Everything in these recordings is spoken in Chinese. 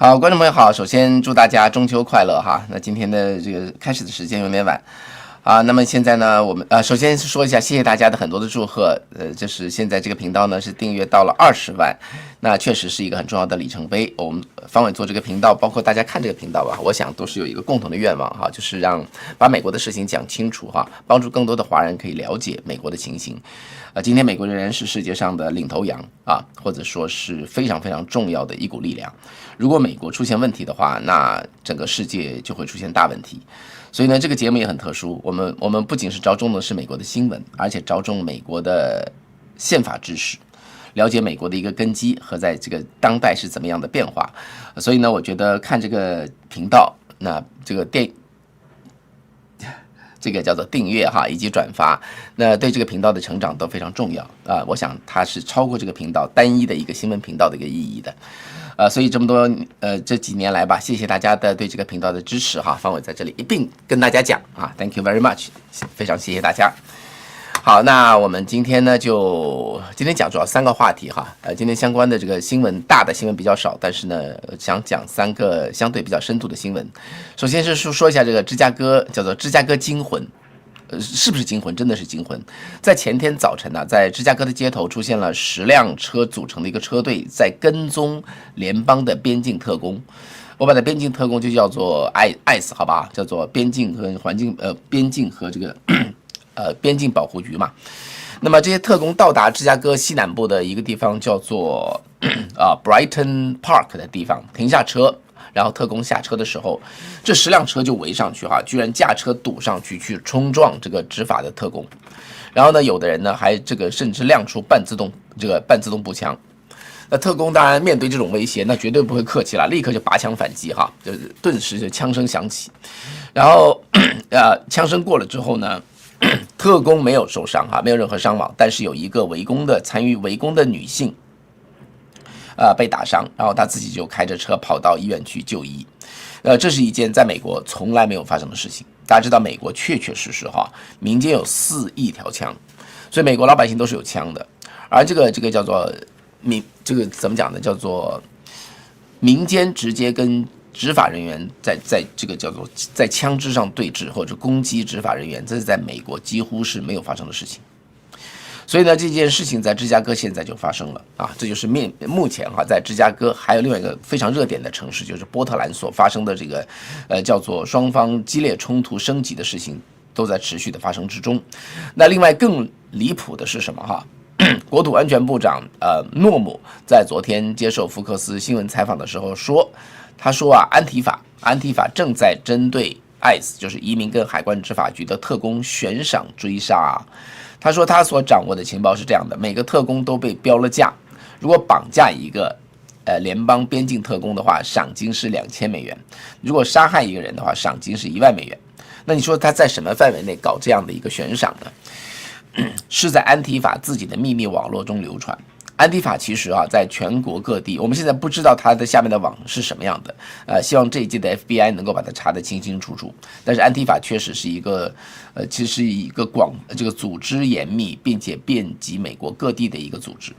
好，观众朋友好，首先祝大家中秋快乐哈。那今天的这个开始的时间有点晚啊，那么现在呢，我们首先是说一下，谢谢大家的很多的祝贺，就是现在这个频道呢是订阅到了20万，那确实是一个很重要的里程碑。我们方伟做这个频道，包括大家看这个频道吧，我想都是有一个共同的愿望哈，就是把美国的事情讲清楚哈，帮助更多的华人可以了解美国的情形。今天美国仍然是世界上的领头羊啊，或者说是非常非常重要的一股力量。如果美国出现问题的话，那整个世界就会出现大问题。所以呢，这个节目也很特殊，我们不仅是着重的是美国的新闻，而且着重美国的宪法知识，了解美国的一个根基和在这个当代是怎么样的变化。所以呢，我觉得看这个频道，那这个叫做订阅哈，以及转发，那对这个频道的成长都非常重要啊。我想它是超过这个频道单一的一个新闻频道的一个意义的。所以这么多这几年来吧，谢谢大家的对这个频道的支持哈。方伟在这里一并跟大家讲啊 ，Thank you very much， 非常谢谢大家。好，那我们今天呢，今天讲主要3个话题哈。今天相关的这个新闻，大的新闻比较少，但是呢，想讲3个相对比较深度的新闻。首先是说一下这个芝加哥，叫做芝加哥惊魂。是不是惊魂？真的是惊魂。在前天早晨呢，在芝加哥的街头出现了10辆车组成的一个车队，在跟踪联邦的边境特工。我把它边境特工就叫做 ICE 好吧，叫做边境和边境和这个边境保护局嘛。那么这些特工到达芝加哥西南部的一个地方叫做Brighton Park 的地方，停下车。然后特工下车的时候，这10辆车就围上去哈，居然驾车堵上去冲撞这个执法的特工。然后呢，有的人呢还甚至亮出半自动步枪。那特工当然面对这种威胁，那绝对不会客气了，立刻就拔枪反击哈，就是顿时就枪声响起。然后枪声过了之后呢，特工没有受伤哈，没有任何伤亡，但是有一个参与围攻的女性。被打伤，然后他自己就开着车跑到医院去就医。这是一件在美国从来没有发生的事情。大家知道，美国确实哈，民间有4亿条枪，所以美国老百姓都是有枪的。而这个叫做这个怎么讲呢？叫做民间直接跟执法人员在这个叫做在枪支上对峙或者攻击执法人员，这是在美国几乎是没有发生的事情。所以呢，这件事情在芝加哥现在就发生了啊，这就是目前哈，在芝加哥还有另外一个非常热点的城市，就是波特兰所发生的这个叫做双方激烈冲突升级的事情，都在持续的发生之中。那另外更离谱的是什么哈？国土安全部长诺姆在昨天接受福克斯新闻采访的时候说，他说安提法正在针对 ICE， 就是移民跟海关执法局的特工悬赏追杀。他说他所掌握的情报是这样的，每个特工都被标了价，如果绑架一个联邦边境特工的话，赏金是$2000；如果杀害一个人的话，赏金是$10,000。那你说他在什么范围内搞这样的一个悬赏呢？是在安提法自己的秘密网络中流传。安提法其实在全国各地，我们现在不知道它的下面的网是什么样的，希望这一届的 FBI 能够把它查得清清楚楚。但是安提法确实是一个，其实是一个这个组织严密，并且遍及美国各地的一个组织。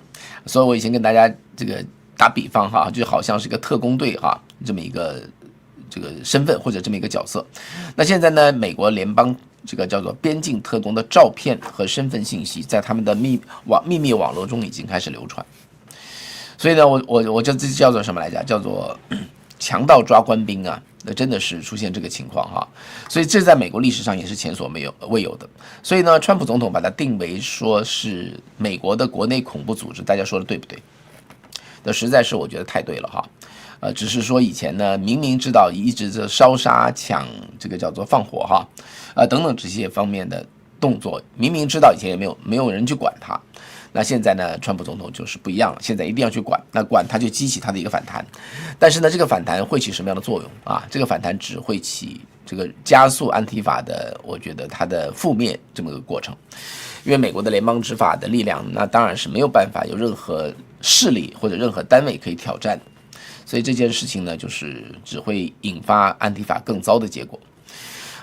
所以我以前跟大家这个打比方哈，就好像是一个特工队哈，这么一个这个身份或者这么一个角色。那现在呢，美国联邦这个叫做边境特工的照片和身份信息，在他们的秘密网络中已经开始流传。所以呢，我这叫做什么来着？叫做强盗抓官兵啊！那真的是出现这个情况哈。所以这在美国历史上也是前所未有的。所以呢，川普总统把它定为说是美国的国内恐怖组织，大家说的对不对？那实在是我觉得太对了哈。只是说以前呢，明明知道一直在烧杀抢，这个叫做放火哈，等等这些方面的动作，明明知道以前也没有人去管它。那现在呢，川普总统就是不一样了，现在一定要去管，那管它就激起它的一个反弹。但是呢，这个反弹会起什么样的作用啊？这个反弹只会起这个加速安提法的，我觉得它的覆灭这么个过程。因为美国的联邦执法的力量，那当然是没有办法有任何势力或者任何单位可以挑战。所以这件事情呢，就是只会引发安提法更糟的结果。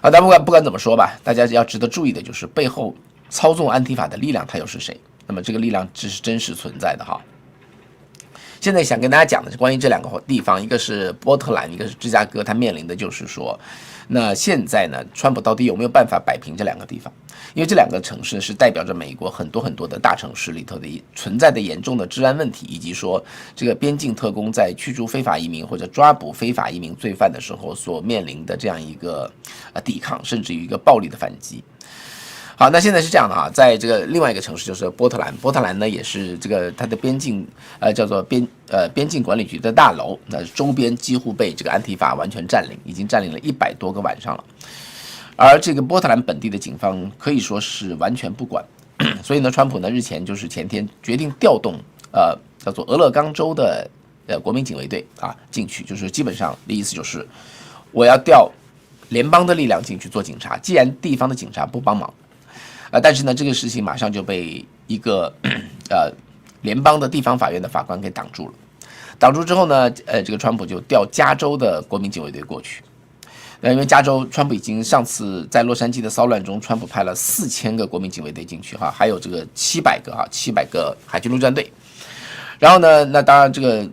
但不管怎么说吧，大家要值得注意的就是背后操纵安提法的力量它又是谁？那么这个力量这是真实存在的哈。现在想跟大家讲的是关于这两个地方，一个是波特兰，一个是芝加哥，它面临的就是说，那现在呢，川普到底有没有办法摆平这两个地方？因为这两个城市是代表着美国很多的大城市里头的存在的严重的治安问题，以及说这个边境特工在驱逐非法移民或者抓捕非法移民罪犯的时候所面临的这样一个抵抗，甚至于一个暴力的反击。好，那现在是这样的哈，在这个另外一个城市就是波特兰，波特兰呢也是这个它的边境叫做边境管理局的大楼，那周边几乎被这个安提法完全占领，已经占领了100多个晚上了。而这个波特兰本地的警方可以说是完全不管，所以呢，川普呢日前就是前天决定调动叫做俄勒冈州的国民警卫队进去，就是基本上的意思就是我要调联邦的力量进去做警察，既然地方的警察不帮忙。但是呢，这个事情马上就被一个联邦的地方法院的法官给挡住了。挡住之后呢，这个川普就调加州的国民警卫队过去。因为加州川普已经上次在洛杉矶的骚乱中，川普派了4000个国民警卫队进去还有这个700个海军陆战队。然后呢，那当然这个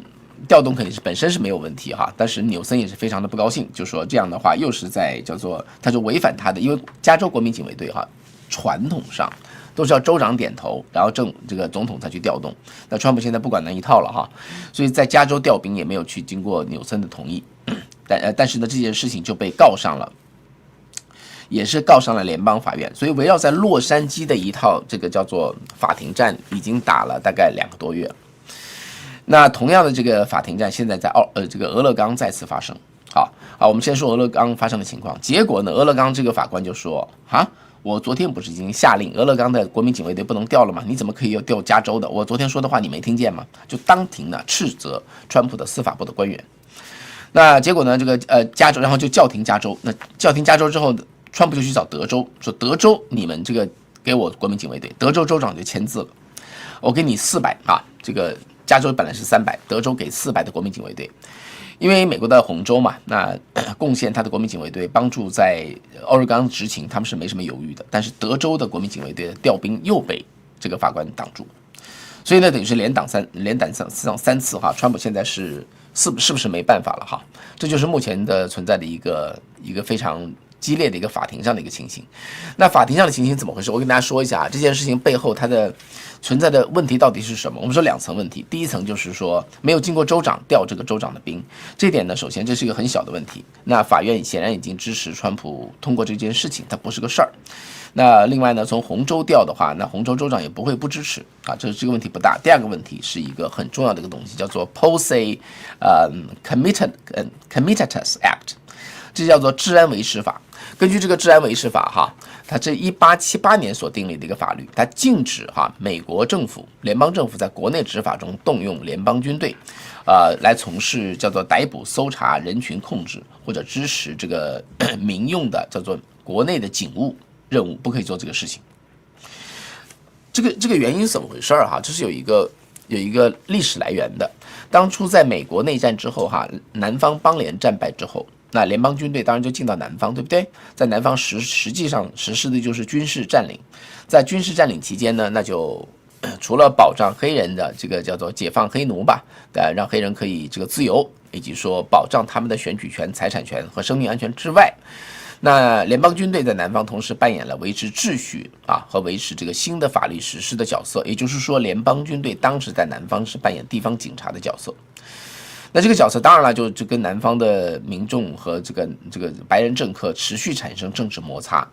调动肯定是本身是没有问题但是纽森也是非常的不高兴，就说这样的话又是在叫做他就违反他的，因为加州国民警卫队传统上都是要州长点头，然后这个总统才去调动。那川普现在不管那一套了所以在加州调兵也没有去经过纽森的同意。但是呢，这件事情就被告上了，也是告上了联邦法院。所以围绕在洛杉矶的一套这个叫做法庭战，已经打了大概2个多月了。那同样的这个法庭战，现在在这个俄勒冈再次发生。好，我们先说俄勒冈发生的情况。结果呢，俄勒冈这个法官就说我昨天不是已经下令俄勒冈的国民警卫队不能调了吗？你怎么可以又调加州的？我昨天说的话你没听见吗？就当庭呢斥责川普的司法部的官员。那结果呢，这个加州，然后就叫停加州。那叫停加州之后，川普就去找德州，说德州你们这个给我国民警卫队。德州州长就签字了，我给你400这个加州本来是300，德州给400的国民警卫队。因为美国的红州嘛，那贡献他的国民警卫队帮助在俄勒冈执勤，他们是没什么犹豫的。但是德州的国民警卫队的调兵又被这个法官挡住，所以呢，等于是连挡3次川普现在是不是没办法了这就是目前的存在的一个非常激烈的一个法庭上的一个情形。那法庭上的情形怎么回事？我跟大家说一下这件事情背后它的存在的问题到底是什么。我们说2层问题，第一层就是说没有经过州长调这个州长的兵，这点呢，首先这是一个很小的问题。那法院显然已经支持川普通过这件事情，它不是个事儿。那另外呢，从红州调的话，那红州州长也不会不支持这个问题不大。第二个问题是一个很重要的一个东西，叫做 Posey Comitatus Act， 这叫做治安维持法。根据这个治安维持法它这1878年所订立的一个法律，它禁止美国政府联邦政府在国内执法中动用联邦军队来从事叫做逮捕、搜查、人群控制或者支持这个民用的叫做国内的警务任务，不可以做这个事情。这个原因是怎么回事这是有一个历史来源的。当初在美国内战之后南方邦联战败之后，那联邦军队当然就进到南方，对不对？在南方实际上实施的就是军事占领。在军事占领期间呢，那就除了保障黑人的这个叫做解放黑奴吧，让黑人可以这个自由，以及说保障他们的选举权、财产权和生命安全之外，那联邦军队在南方同时扮演了维持秩序和维持这个新的法律实施的角色。也就是说，联邦军队当时在南方是扮演地方警察的角色。那这个角色当然了，就跟南方的民众和这个白人政客持续产生政治摩擦。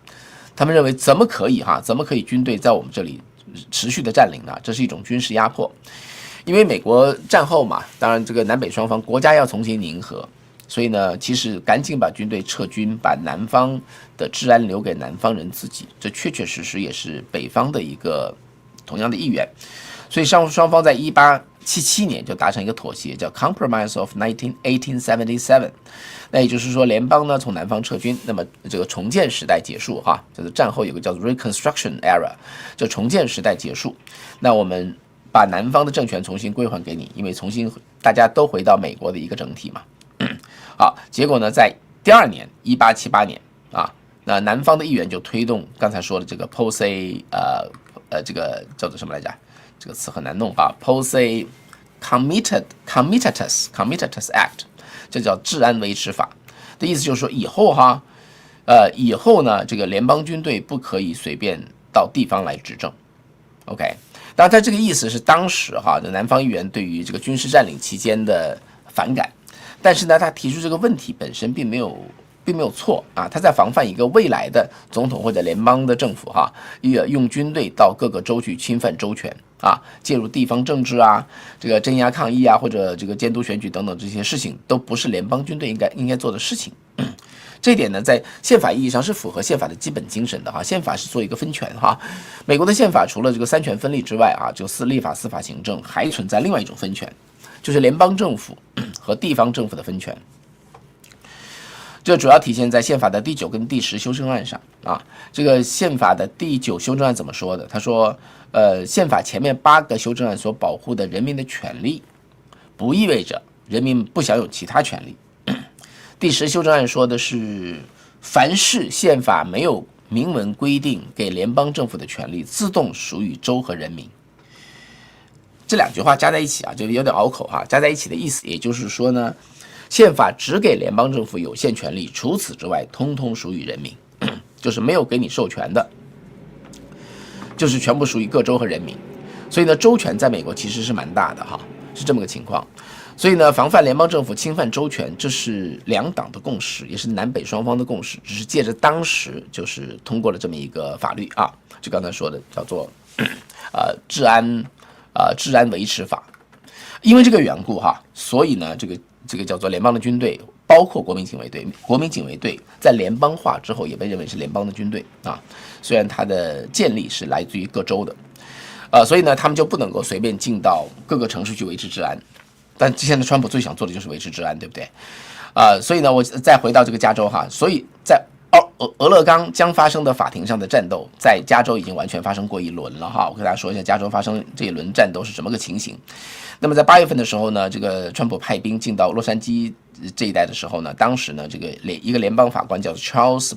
他们认为怎么可以军队在我们这里持续的占领呢？这是一种军事压迫。因为美国战后嘛，当然这个南北双方国家要重新凝合，所以呢，其实赶紧把军队撤军，把南方的治安留给南方人自己，这确实也是北方的一个同样的意愿。所以双方在1877年就达成一个妥协，叫 Compromise of 1877。那也就是说，联邦呢从南方撤军，那么这个重建时代结束就是战后有个叫做 Reconstruction Era， 就重建时代结束。那我们把南方的政权重新归还给你，因为重新大家都回到美国的一个整体嘛。好，结果呢，在第2年1878年那南方的议员就推动刚才说的这个 Posey 这个叫做什么来着？这个词很难弄Posey Committed Committed Act， 这叫治安维持法的意思，就是说以后呢，这个联邦军队不可以随便到地方来执政。OK， 当然，他这个意思是当时南方议员对于这个军事占领期间的反感，但是呢，他提出这个问题本身并没有错啊，他在防范一个未来的总统或者联邦的政府用军队到各个州去侵犯州权啊，介入地方政治啊，这个镇压抗议啊，或者这个监督选举等等这些事情，都不是联邦军队应该做的事情。这一点呢，在宪法意义上是符合宪法的基本精神的宪法是做一个分权美国的宪法除了这个三权分立之外就立法、司法、行政，还存在另外一种分权，就是联邦政府和地方政府的分权。这主要体现在宪法的第9跟第10修正案上这个宪法的第9修正案怎么说的？他说，宪法前面8个修正案所保护的人民的权利，不意味着人民不享有其他权利。第10修正案说的是，凡是宪法没有明文规定给联邦政府的权利，自动属于州和人民。这2句话加在一起就有点拗口加在一起的意思，也就是说呢，宪法只给联邦政府有限权利，除此之外，通通属于人民，就是没有给你授权的，就是全部属于各州和人民。所以呢，州权在美国其实是蛮大的是这么个情况。所以呢，防范联邦政府侵犯州权，这是2党的共识，也是南北双方的共识，只是借着当时就是通过了这么一个法律就刚才说的叫做治安维持法。因为这个缘故所以呢，这个叫做联邦的军队，包括国民警卫队在联邦化之后也被认为是联邦的军队虽然它的建立是来自于各州的所以呢，他们就不能够随便进到各个城市去维持治安。但现在川普最想做的就是维持治安，对不对？所以呢，我再回到这个加州所以在俄勒冈将发生的法庭上的战斗，在加州已经完全发生过一轮了我跟大家说一下加州发生这一轮战斗是什么个情形。那么在8月份的时候呢，这个川普派兵进到洛杉矶这一带的时候呢，当时呢，这个一个联邦法官叫做 Charles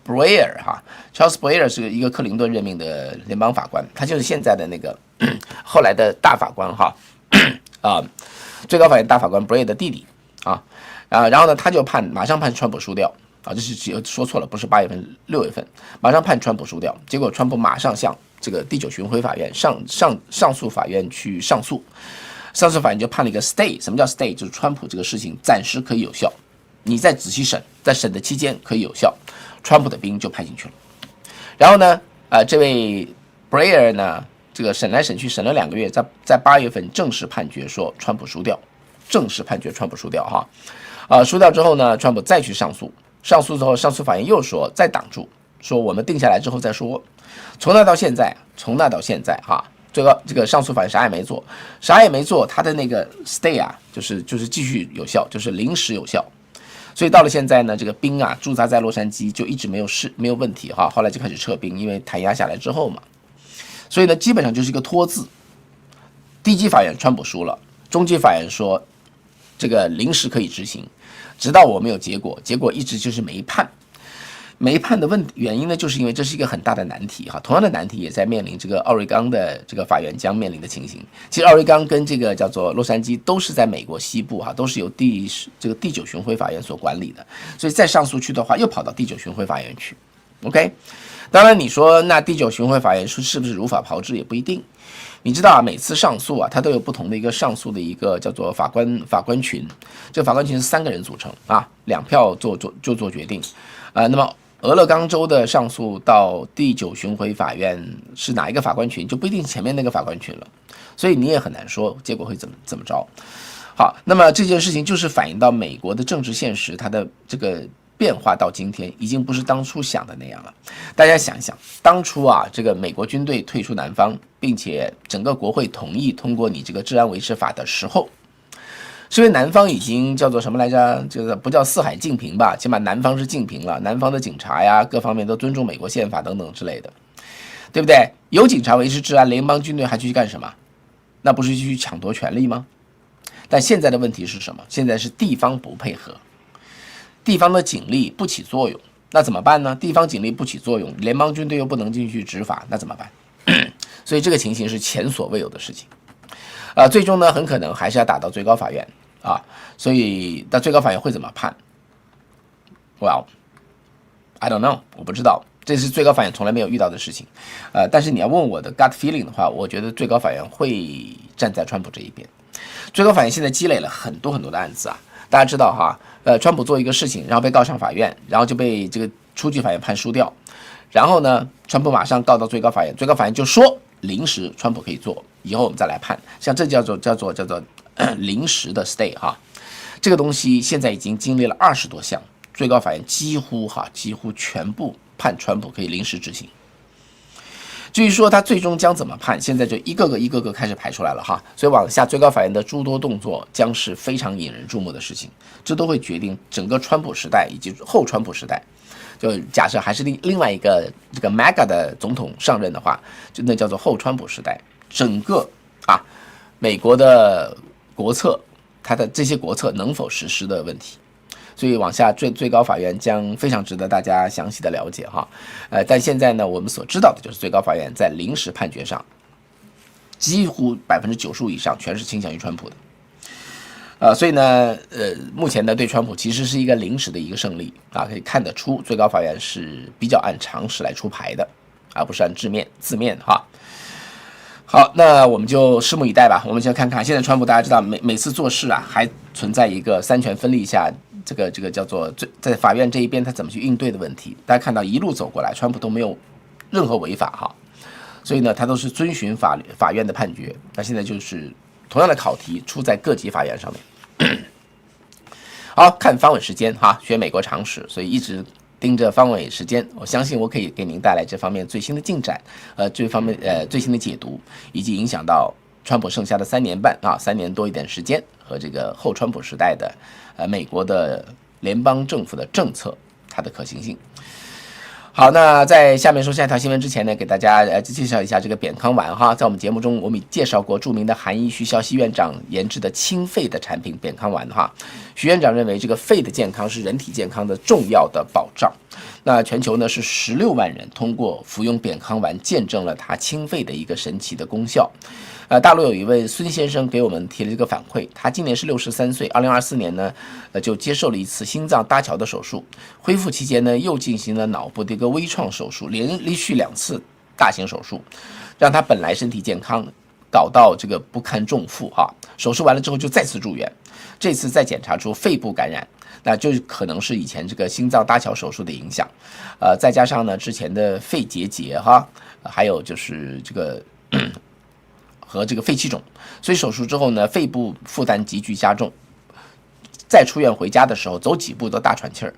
Breyer，Charles Breyer 是一个克林顿任命的联邦法官，他就是现在的那个后来的大法官最高法院大法官 Breyer 的弟弟然后呢，他就马上判川普输掉这是说错了，不是8月份，6月份马上判川普输掉，结果川普马上向这个第9巡回法院上诉法院去上诉，上诉法院就判了一个 stay。 什么叫 stay？ 就是川普这个事情暂时可以有效，你再仔细审，在审的期间可以有效，川普的兵就派进去了。然后呢这位 Breyer 呢，这个审来审去审了2个月，在8月份正式判决说川普输掉，正式判决川普输掉输掉之后呢，川普再去上诉之后，上诉法院又说再挡住，说我们定下来之后再说。从那到现在最高这个上诉法院啥也没做，他的那个 stay 就是继续有效，就是临时有效。所以到了现在呢，这个兵驻扎在洛杉矶就一直没有问题后来就开始撤兵，因为弹压下来之后嘛。所以呢，基本上就是一个拖字。低级法院川普输了，中级法院说这个临时可以执行，直到我没有结果一直就是没判的原因呢，就是因为这是一个很大的难题同样的难题也在面临这个奥瑞冈的这个法院将面临的情形。其实奥瑞冈跟这个叫做洛杉矶都是在美国西部都是由第9巡回法院所管理的，所以再上诉去的话又跑到第9巡回法院去。 OK， 当然你说那第9巡回法院是不是如法炮制也不一定。你知道每次上诉它都有不同的一个上诉的一个叫做法官群，这个法官群是3个人组成2票做决定那么俄勒冈州的上诉到第9巡回法院是哪一个法官群，就不一定前面那个法官群了，所以你也很难说结果会怎么着。好，那么这件事情就是反映到美国的政治现实，它的这个变化到今天已经不是当初想的那样了。大家想想，当初这个美国军队退出南方，并且整个国会同意通过你这个治安维持法的时候，是因为南方已经叫做什么来着？这个不叫四海静平吧，起码南方是静平了，南方的警察呀，各方面都尊重美国宪法等等之类的，对不对？有警察维持治安，联邦军队还去干什么？那不是去抢夺权力吗？但现在的问题是什么？现在是地方不配合，地方的警力不起作用，那怎么办呢？地方警力不起作用，联邦军队又不能进去执法，那怎么办？所以这个情形是前所未有的事情。最终呢很可能还是要打到最高法院啊，所以到最高法院会怎么判 ？Well, I don't know， 我不知道，这是最高法院从来没有遇到的事情。但是你要问我的 gut feeling 的话，我觉得最高法院会站在川普这一边。最高法院现在积累了很多很多的案子啊，大家知道哈，川普做一个事情，然后被告上法院，然后就被这个初级法院判输掉，然后呢，川普马上告到最高法院，最高法院就说临时川普可以做，以后我们再来判，像这叫做临时的 stay 哈，这个东西现在已经经历了20多项，最高法院几乎全部判川普可以临时执行。至于说他最终将怎么判，现在就一个个开始排出来了哈，所以往下最高法院的诸多动作将是非常引人注目的事情，这都会决定整个川普时代以及后川普时代。就假设还是另外一个这个 MAGA 的总统上任的话，就那叫做后川普时代，整个美国的国策，它的这些国策能否实施的问题。所以往下最高法院将非常值得大家详细的了解哈，但现在呢，我们所知道的就是最高法院在临时判决上，几乎95%以上全是倾向于川普的，所以呢，目前呢对川普其实是一个临时的一个胜利啊，可以看得出最高法院是比较按常识来出牌的，而不是按字面哈。好，那我们就拭目以待吧。我们先看看现在川普，大家知道每次做事啊，还存在一个三权分立下。这个叫做在法院这一边他怎么去应对的问题，大家看到一路走过来，川普都没有任何违法哈，所以呢，他都是遵循法院的判决。那现在就是同样的考题出在各级法院上面。好看方伟时间哈，学美国常识，所以一直盯着方伟时间，我相信我可以给您带来这方面最新的进展，这方面最新的解读，以及影响到川普剩下的3年半3年多一点时间和这个后川普时代的美国的联邦政府的政策它的可行性。好，那在下面说下一条新闻之前呢，给大家介绍一下这个扁康丸哈，在我们节目中我们介绍过著名的韩医徐孝熙院长研制的清肺的产品扁康丸哈。徐院长认为这个肺的健康是人体健康的重要的保障。那全球呢是16万人通过服用扁康丸见证了它清肺的一个神奇的功效。大陆有一位孙先生给我们提了这个反馈，他今年是63岁，2024年呢，就接受了一次心脏搭桥的手术，恢复期间呢，又进行了脑部的一个微创手术，连续2次大型手术，让他本来身体健康搞到这个不堪重负哈。手术完了之后就再次住院，这次再检查出肺部感染，那就可能是以前这个心脏搭桥手术的影响，再加上呢之前的肺结节哈，还有就是这个。和这个肺气肿，所以手术之后呢，肺部负担急剧加重。再出院回家的时候，走几步都大喘气儿。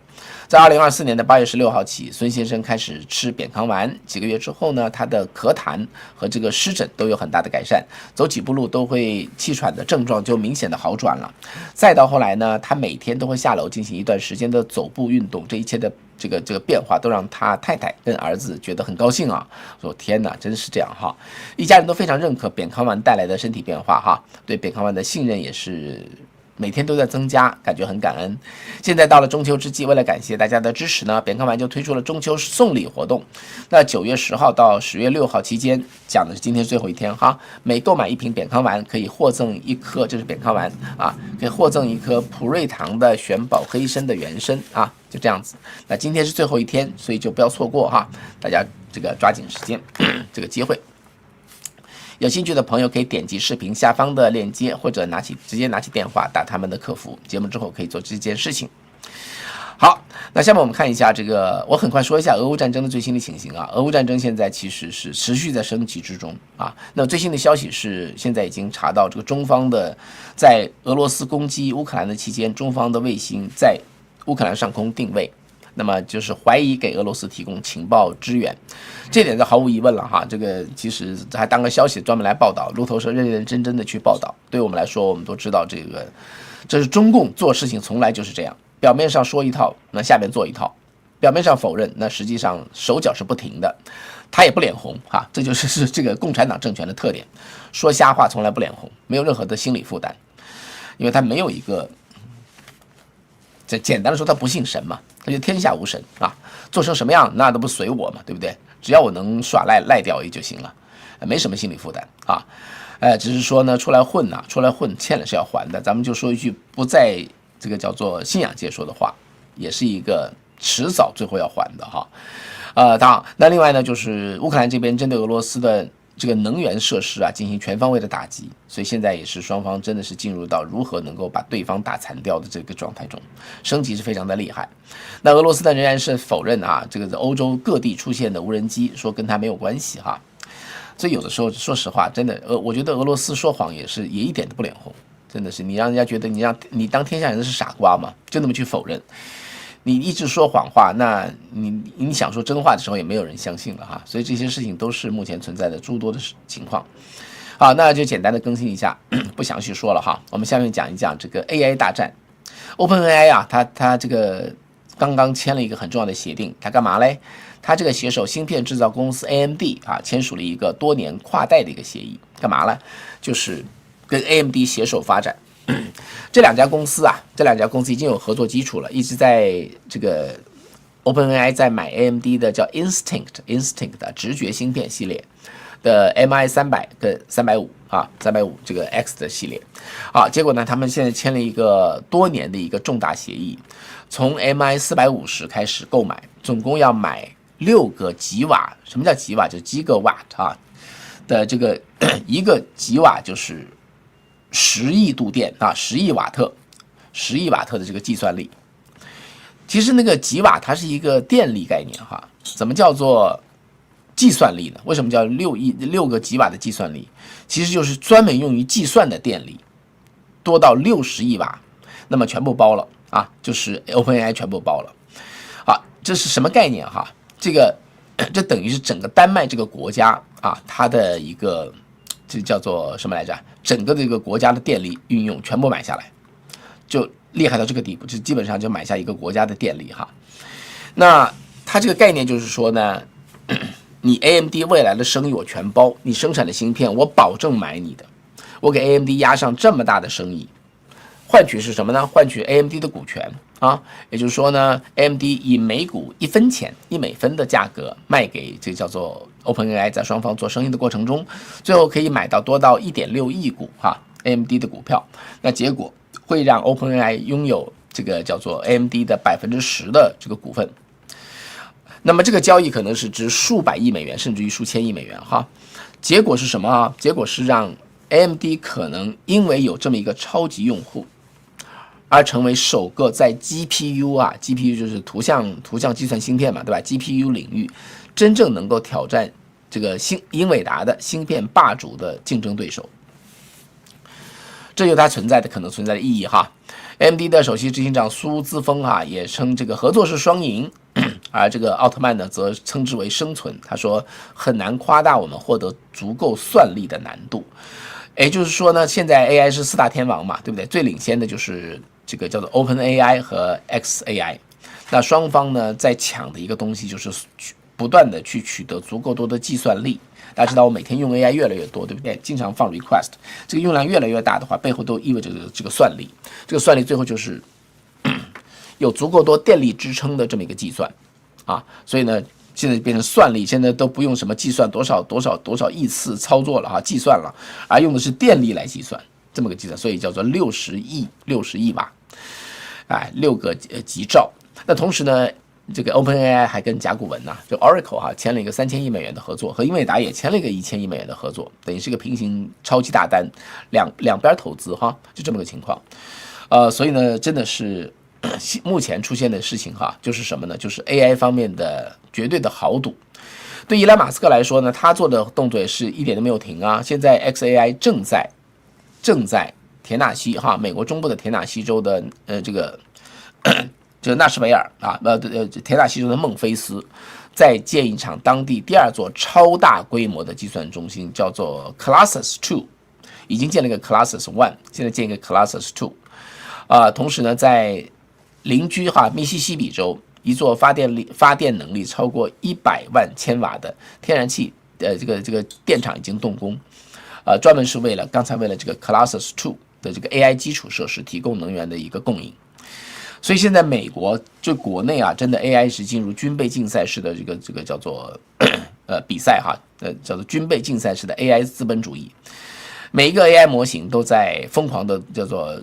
在2024年的8月16号起，孙先生开始吃扁康丸，几个月之后呢，他的咳痰和这个湿疹都有很大的改善，走几步路都会气喘的症状就明显的好转了。再到后来呢，他每天都会下楼进行一段时间的走步运动，这一切的这个变化都让他太太跟儿子觉得很高兴啊，说天哪，真是这样哈！一家人都非常认可扁康丸带来的身体变化哈，对扁康丸的信任也是每天都在增加，感觉很感恩。现在到了中秋之际，为了感谢大家的支持呢，扁康丸就推出了中秋送礼活动。那9月10号到10月6号期间，讲的是今天最后一天哈，每购买1瓶扁康丸可以获赠1颗，这是扁康丸啊，可以获赠1颗普瑞堂的玄宝黑参的原参啊，就这样子。那今天是最后一天，所以就不要错过哈，大家这个抓紧时间这个机会。有兴趣的朋友可以点击视频下方的链接，或者直接拿起电话打他们的客服，节目之后可以做这件事情。好，那下面我们看一下这个，我很快说一下俄乌战争的最新的情形啊。俄乌战争现在其实是持续在升级之中啊。那最新的消息是，现在已经查到这个中方的在俄罗斯攻击乌克兰的期间，中方的卫星在乌克兰上空定位。那么就是怀疑给俄罗斯提供情报支援，这点就毫无疑问了哈。这个其实还当个消息专门来报道，路透社认认真真的去报道。对我们来说，我们都知道这是中共做事情从来就是这样，表面上说一套，那下面做一套；表面上否认，那实际上手脚是不停的，他也不脸红哈。这就是这个共产党政权的特点，说瞎话从来不脸红，没有任何的心理负担，因为他没有一个。这简单的说，他不信神嘛，他就天下无神啊，做成什么样那都不随我嘛，对不对？只要我能耍赖掉也就行了，没什么心理负担啊。只是说呢，出来混欠了是要还的。咱们就说一句不在这个叫做信仰界说的话，也是一个迟早最后要还的哈。当然，那另外呢，就是乌克兰这边针对俄罗斯的这个能源设施啊进行全方位的打击，所以现在也是双方真的是进入到如何能够把对方打残掉的这个状态中，升级是非常的厉害。那俄罗斯呢仍然是否认啊，这个欧洲各地出现的无人机，说跟他没有关系哈。所以有的时候说实话，真的我觉得俄罗斯说谎也一点都不脸红，真的是你让人家觉得你当天下人是傻瓜嘛，就那么去否认。你一直说谎话，那你想说真话的时候也没有人相信了哈，所以这些事情都是目前存在的诸多的情况。好，那就简单的更新一下，不详细说了哈。我们下面讲一讲这个 AI 大战。OpenAI 啊，它这个刚刚签了一个很重要的协定，它干嘛嘞？它这个携手芯片制造公司 AMD 啊，签署了一个多年跨代的一个协议，干嘛呢？就是跟 AMD 携手发展。这两家公司已经有合作基础了，一直在这个 OpenAI 在买 AMD 的叫 Instinct 的直觉芯片系列的 MI300跟350啊，350这个 X 的系列啊，结果呢，他们现在签了一个多年的一个重大协议，从 MI450开始购买，总共要买6个吉瓦，什么叫吉瓦？就是 gigawatt 啊的这个1个吉瓦就是10亿度电啊，10亿瓦特的这个计算力。其实那个吉瓦它是一个电力概念哈，怎么叫做计算力呢？为什么叫6个吉瓦的计算力？其实就是专门用于计算的电力，多到60亿瓦，那么全部包了啊，就是 OpenAI 全部包了。好，这是什么概念哈？这等于是整个丹麦这个国家啊，它的一个这叫做什么来着？整个这个国家的电力运用全部买下来，就厉害到这个地步，就基本上就买下一个国家的电力哈。那它这个概念就是说呢，你 AMD 未来的生意我全包，你生产的芯片我保证买你的，我给 AMD 压上这么大的生意，换取是什么呢？换取 AMD 的股权啊，也就是说呢 ，AMD 以每股1分钱1美分的价格卖给这叫做 OpenAI， 在双方做生意的过程中，最后可以买到多到1.6亿股哈 AMD 的股票，那结果会让 OpenAI 拥有这个叫做 AMD 的10%的这个股份。那么这个交易可能是值数百亿美元，甚至于数千亿美元哈。结果是什么啊？结果是让 AMD 可能因为有这么一个超级用户，而成为首个在 GPU 就是图像计算芯片嘛，对吧 ？GPU 领域真正能够挑战这个英伟达的芯片霸主的竞争对手，这就它可能存在的意义哈。AMD 的首席执行长苏姿丰哈也称这个合作是双赢，而这个奥特曼呢则称之为生存。他说很难夸大我们获得足够算力的难度。也就是说呢，现在 AI 是4大天王嘛，对不对？最领先的就是这个叫做 OpenAI 和 XAI。那双方呢在抢的一个东西就是不断的去取得足够多的计算力。大家知道我每天用 AI 越来越多，对不对？经常放 request， 这个用量越来越大的话，背后都意味着这个算力。这个算力最后就是有足够多电力支撑的这么一个计算啊，所以呢，现在变成算力，现在都不用什么计算多少亿次操作了哈，计算了，而用的是电力来计算这么个计算，所以叫做60亿瓦，哎，6个吉兆。那同时呢，这个 OpenAI 还跟甲骨文就 Oracle 签了一个3000亿美元的合作，和英伟达也签了一个1000亿美元的合作，等于是一个平行超级大单，两边投资哈，就这么个情况。所以呢，真的是目前出现的事情哈，就是什么呢？就是 AI 方面的绝对的豪赌。对伊朗马斯克来说呢，他做的动作也是一点都没有停啊。现在 XAI 正在田纳西美国中部的田纳西州的这个纳什维尔田纳西州的孟菲斯，在建一场当地第2座超大规模的计算中心，叫做 Colossus 2， 已经建了一个 Colossus 1， 现在建一个 Colossus 2。同时呢，在邻居密西西比州一座发电能力超过100万千瓦的天然气这个电厂已经动工，专门是为了这个 Colossus 2的这个 AI 基础设施提供能源的一个供应。所以现在美国就国内真的 AI 是进入军备竞赛式的这个叫做比赛叫做军备竞赛式的 AI 资本主义。每一个 AI 模型都在疯狂的叫做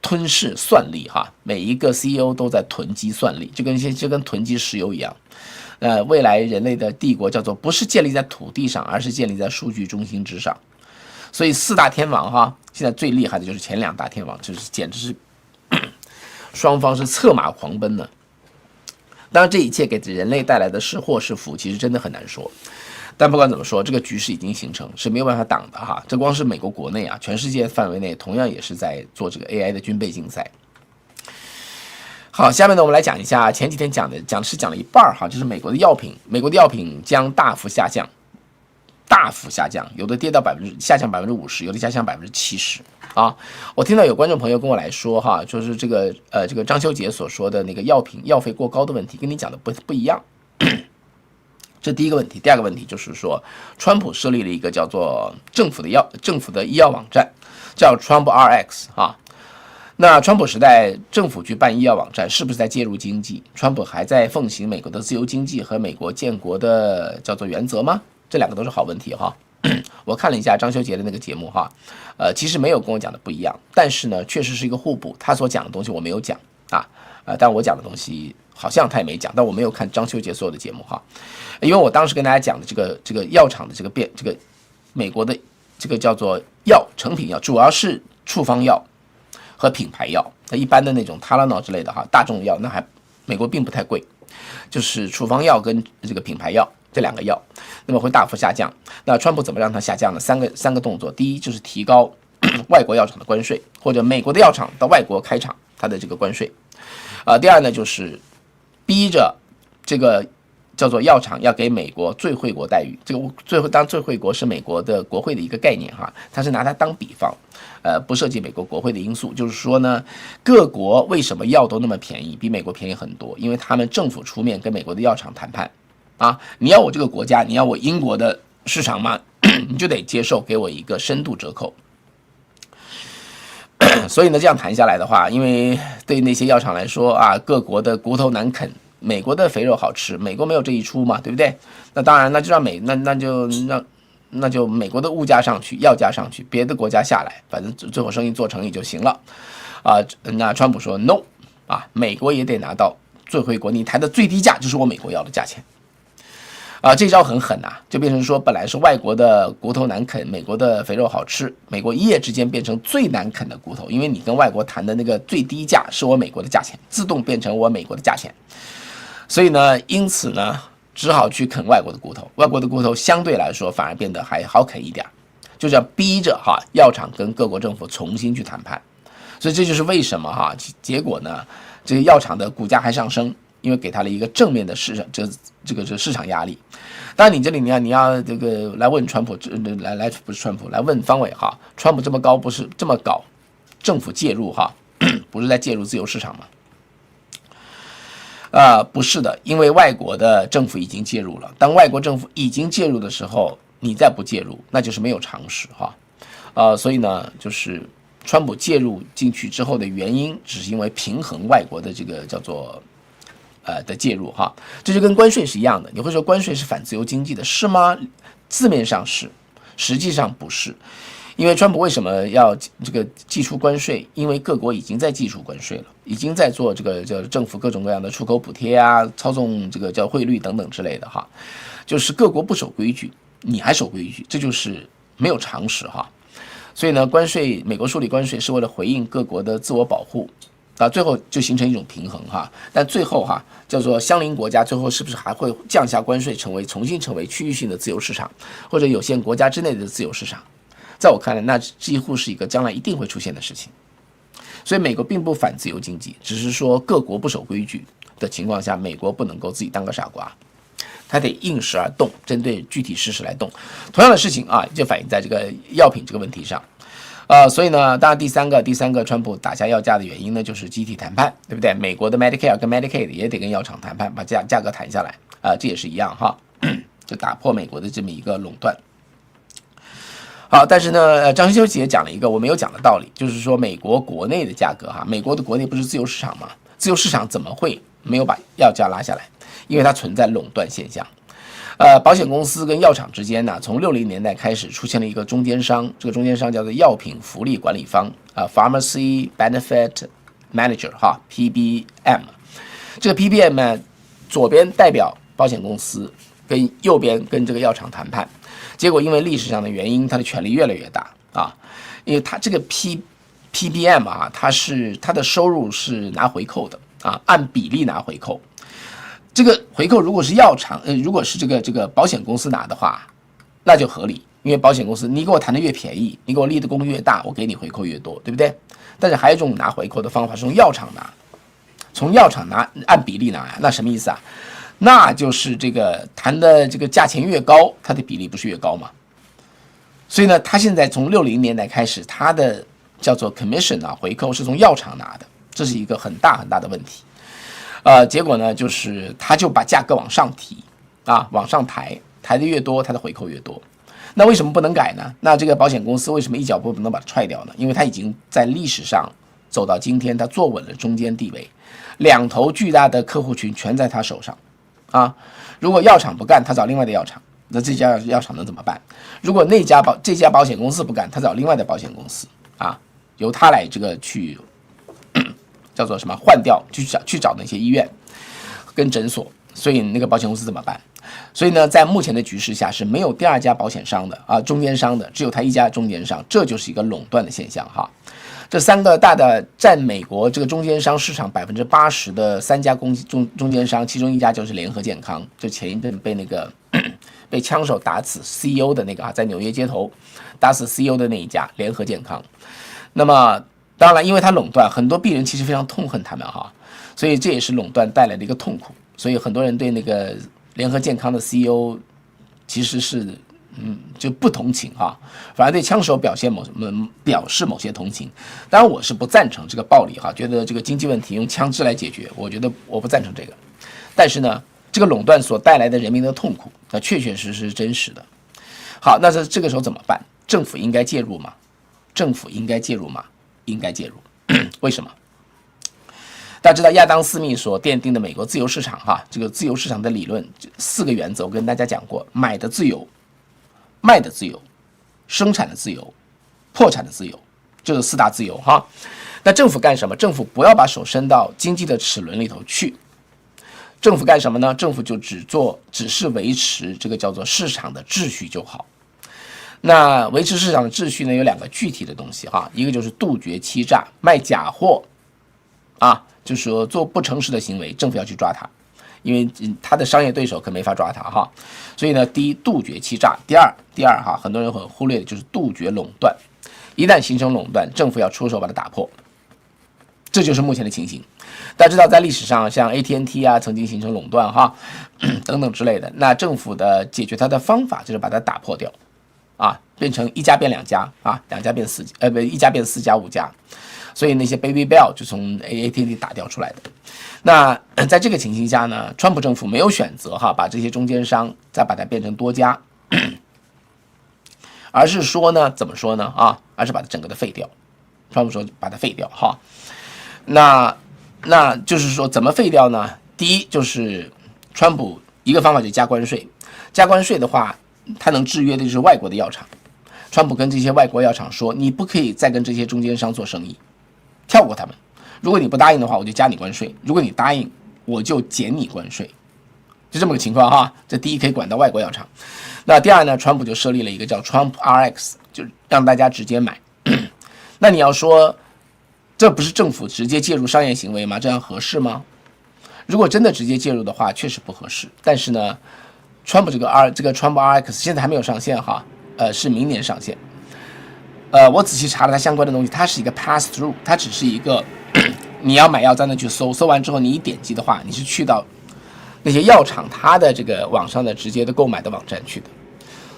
吞噬算力哈，每一个 CEO 都在囤积算力，就跟囤积石油一样。未来人类的帝国叫做不是建立在土地上，而是建立在数据中心之上。所以四大天王哈，现在最厉害的就是前两大天王，就是简直是双方是策马狂奔呢。当然，这一切给人类带来的是祸是福，其实真的很难说。但不管怎么说，这个局势已经形成，是没有办法挡的哈。这光是美国国内啊，全世界范围内同样也是在做这个 AI 的军备竞赛。好，下面呢，我们来讲一下前几天讲了一半哈，就是美国的药品将大幅下降，有的跌到下降50%，有的下降70%啊。我听到有观众朋友跟我来说哈，就是这个张修杰所说的那个药费过高的问题，跟你讲的不一样。这第一个问题，第二个问题就是说，川普设立了一个叫做政府的医药网站，叫 TrumpRx 啊。那川普时代政府去办医药网站，是不是在介入经济？川普还在奉行美国的自由经济和美国建国的叫做原则吗？这两个都是好问题哈。我看了一下张修杰的那个节目哈，其实没有跟我讲的不一样，但是呢，确实是一个互补。他所讲的东西我没有讲啊，但我讲的东西好像他也没讲，但我没有看张修杰所有的节目哈，因为我当时跟大家讲的这个药厂的这个美国的这个叫做成品药，主要是处方药和品牌药，那一般的那种泰拉诺之类的哈，大众药那美国并不太贵，就是处方药跟这个品牌药这两个药，那么会大幅下降。那川普怎么让它下降呢？三个动作，第一就是提高外国药厂的关税，或者美国的药厂到外国开厂它的这个关税。第二呢就是逼着这个叫做药厂要给美国最惠国待遇。这个最惠国是美国的国会的一个概念哈，它是拿它当比方，不涉及美国国会的因素。就是说呢，各国为什么药都那么便宜，比美国便宜很多？因为他们政府出面跟美国的药厂谈判啊，你要我这个国家，你要我英国的市场吗？你就得接受给我一个深度折扣。所以呢，这样谈下来的话，因为对那些药厂来说啊，各国的骨头难啃，美国的肥肉好吃，美国没有这一出嘛，对不对？那当然，那就让那就美国的物价上去，药价上去，别的国家下来，反正最后生意做成也就行了啊。那川普说 no 啊，美国也得拿到最惠国，你谈的最低价就是我美国要的价钱。这招很狠啊，就变成说本来是外国的骨头难啃，美国的肥肉好吃，美国一夜之间变成最难啃的骨头，因为你跟外国谈的那个最低价是我美国的价钱，自动变成我美国的价钱，所以呢，因此呢，只好去啃外国的骨头，外国的骨头相对来说反而变得还好啃一点，就这样逼着药厂跟各国政府重新去谈判，所以这就是为什么结果呢，这个药厂的股价还上升。因为给他了一个正面的市场，这个市场压力。当然，你这里你要这个来问川普，不是川普来问方伟哈，川普这么高不是这么搞，政府介入不是在介入自由市场吗？不是的，因为外国的政府已经介入了。当外国政府已经介入的时候，你再不介入，那就是没有常识所以呢，就是川普介入进去之后的原因，只是因为平衡外国的这个叫做。的介入这就跟关税是一样的。你会说关税是反自由经济的，是吗？字面上是，实际上不是。因为川普为什么要这个祭出关税？因为各国已经在祭出关税了，已经在做这个叫政府各种各样的出口补贴啊，操纵这个叫汇率等等之类的就是各国不守规矩，你还守规矩，这就是没有常识所以呢，美国树立关税是为了回应各国的自我保护。最后就形成一种平衡但最后叫做相邻国家最后是不是还会降下关税，重新成为区域性的自由市场，或者有限国家之内的自由市场？在我看来，那几乎是一个将来一定会出现的事情。所以美国并不反自由经济，只是说各国不守规矩的情况下，美国不能够自己当个傻瓜，它得应时而动，针对具体事实来动。同样的事情就反映在这个药品这个问题上。所以呢，当然第三个川普打下药价的原因呢，就是集体谈判，对不对？美国的 Medicare 跟 Medicaid 也得跟药厂谈判，把价格谈下来这也是一样就打破美国的这么一个垄断。好，但是呢，张修杰讲了一个我没有讲的道理，就是说美国国内的价格美国的国内不是自由市场吗？自由市场怎么会没有把药价拉下来？因为它存在垄断现象。保险公司跟药厂之间呢，从60年代开始出现了一个中间商，这个中间商叫做药品福利管理方，Pharmacy Benefit Manager 哈 ，PBM。这个 PBM 呢，左边代表保险公司，跟右边跟这个药厂谈判，结果因为历史上的原因，它的权力越来越大啊，因为它这个 PBM 啊，它的收入是拿回扣的啊，按比例拿回扣。这个回扣如果是药厂，如果是这个保险公司拿的话，那就合理，因为保险公司你给我谈的越便宜，你给我立的功越大，我给你回扣越多，对不对？但是还有一种拿回扣的方法是从药厂拿，从药厂拿按比例拿呀，那什么意思啊？那就是这个谈的这个价钱越高，它的比例不是越高吗？所以呢，他现在从60年代开始，他的叫做 commission 啊，回扣是从药厂拿的，这是一个很大很大的问题。结果呢，就是他就把价格往上提啊，往上抬，抬的越多，他的回扣越多。那为什么不能改呢？那这个保险公司为什么一脚不能把它踹掉呢？因为他已经在历史上走到今天，他坐稳了中间地位，两头巨大的客户群全在他手上啊。如果药厂不干，他找另外的药厂，那这家药厂能怎么办？如果这家保险公司不干，他找另外的保险公司啊，由他来这个去。叫做什么换掉，去找那些医院跟诊所，所以那个保险公司怎么办？所以呢，在目前的局势下是没有第二家保险商的啊，中间商的，只有他一家中间商，这就是一个垄断的现象哈。这3个大的占美国这个中间商市场80%的3家中间商，其中一家就是联合健康，就前一阵被那个被枪手打死 CEO 的那个啊，在纽约街头打死 CEO 的那一家联合健康，那么。当然，因为它垄断，很多病人其实非常痛恨他们哈，所以这也是垄断带来的一个痛苦。所以很多人对那个联合健康的 CEO 其实是就不同情哈，反而对枪手表示某些同情。当然，我是不赞成这个暴力哈，觉得这个经济问题用枪支来解决，我觉得我不赞成这个。但是呢，这个垄断所带来的人民的痛苦，那确确实实是真实的。好，那这个时候怎么办？政府应该介入吗？政府应该介入吗？应该介入，为什么？大家知道亚当·斯密所奠定的美国自由市场哈，这个自由市场的理论4个原则，我跟大家讲过：买的自由、卖的自由、生产的自由、破产的自由，就是4大自由哈。那政府干什么？政府不要把手伸到经济的齿轮里头去。政府干什么呢？政府就只是维持这个叫做市场的秩序就好。那维持市场的秩序呢，有2个具体的东西哈，一个就是杜绝欺诈，卖假货啊，就是说做不诚实的行为，政府要去抓他，因为他的商业对手可没法抓他哈。所以呢，第一，杜绝欺诈；第二哈，很多人很忽略的就是杜绝垄断。一旦形成垄断，政府要出手把它打破，这就是目前的情形。大家知道，在历史上，像 AT&T 啊，曾经形成垄断哈，等等之类的。那政府的解决它的方法就是把它打破掉。啊，变成1家变2家啊，2家变1家变4家5家，所以那些 Baby Bell 就从 AT&T 打掉出来的。那在这个情形下呢，川普政府没有选择哈，把这些中间商再把它变成多家，而是说呢，怎么说呢啊？而是把它整个的废掉。川普说把它废掉哈。那就是说怎么废掉呢？第一就是川普一个方法就是加关税，加关税的话。他能制约的就是外国的药厂，川普跟这些外国药厂说，你不可以再跟这些中间商做生意，跳过他们。如果你不答应的话，我就加你关税；如果你答应，我就减你关税。就这么个情况哈。这第一可以管到外国药厂。那第二呢，川普就设立了一个叫 Trump RX， 就让大家直接买。那你要说，这不是政府直接介入商业行为吗？这样合适吗？如果真的直接介入的话，确实不合适。但是呢，川普这个 Trump RX 现在还没有上线哈，是明年上线。我仔细查了它相关的东西，它是一个 pass through， 它只是一个你要买药在那去搜完之后，你一点击的话，你是去到那些药厂它的这个网上的直接的购买的网站去的。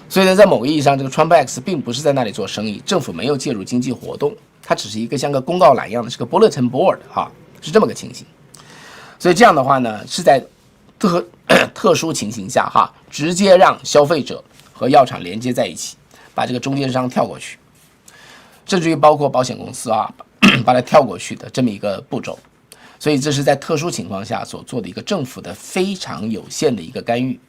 所以呢，在某个意义上，这个 Trump X 并不是在那里做生意，政府没有介入经济活动，它只是一个像个公告栏一样的，是个 bulletin board 哈，是这么个情形。所以这样的话呢，是在特殊情形下哈，直接让消费者和药厂连接在一起，把这个中间商跳过去，甚至于包括保险公司啊，把它跳过去的这么一个步骤。所以这是在特殊情况下所做的一个政府的非常有限的一个干预。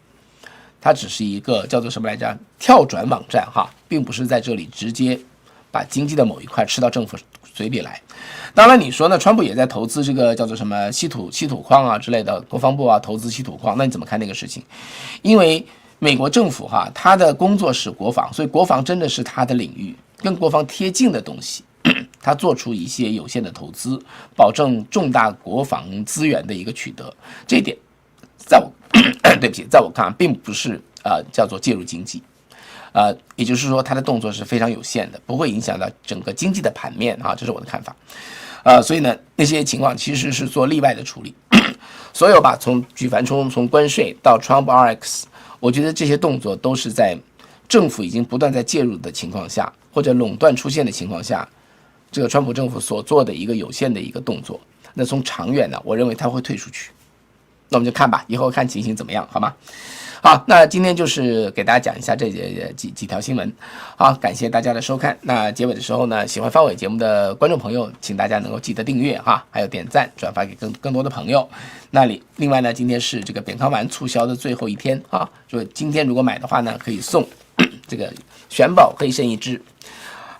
它只是一个叫做什么来着？跳转网站哈，并不是在这里直接把经济的某一块吃到政府嘴里来。当然你说呢，川普也在投资这个叫做什么稀土矿啊之类的，国防部啊投资稀土矿，那你怎么看那个事情？因为美国政府哈，他的工作是国防，所以国防真的是他的领域，跟国防贴近的东西，他做出一些有限的投资，保证重大国防资源的一个取得，这一点在我对不起，在我看并不是叫做介入经济。也就是说，他的动作是非常有限的，不会影响到整个经济的盘面啊，这是我的看法。所以呢，那些情况其实是做例外的处理。所有吧，从举凡从关税到 Trump RX， 我觉得这些动作都是在政府已经不断在介入的情况下，或者垄断出现的情况下，这个川普政府所做的一个有限的一个动作。那从长远呢，我认为他会退出去。那我们就看吧，以后看情形怎么样，好吗？好，那今天就是给大家讲一下这几条新闻。好，感谢大家的收看。那结尾的时候呢，喜欢方伟节目的观众朋友，请大家能够记得订阅哈，还有点赞、转发给更多的朋友。那另外呢，今天是这个扁康丸促销的最后一天啊，就今天如果买的话呢，可以送这个玄宝黑参一支。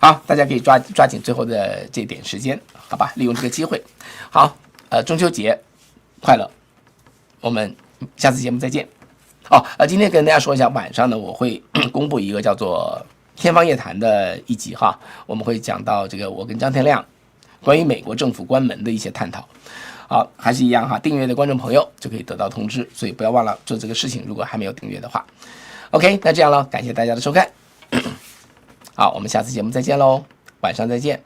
好，大家可以抓紧最后的这点时间，好吧？利用这个机会。好，中秋节快乐，我们下次节目再见。今天跟大家说一下，晚上呢我会公布一个叫做《天方夜谭》的一集哈，我们会讲到这个我跟张天亮关于美国政府关门的一些探讨。好，还是一样哈，订阅的观众朋友就可以得到通知，所以不要忘了做这个事情。如果还没有订阅的话 ，OK， 那这样了，感谢大家的收看。好，我们下次节目再见喽，晚上再见，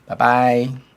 拜拜。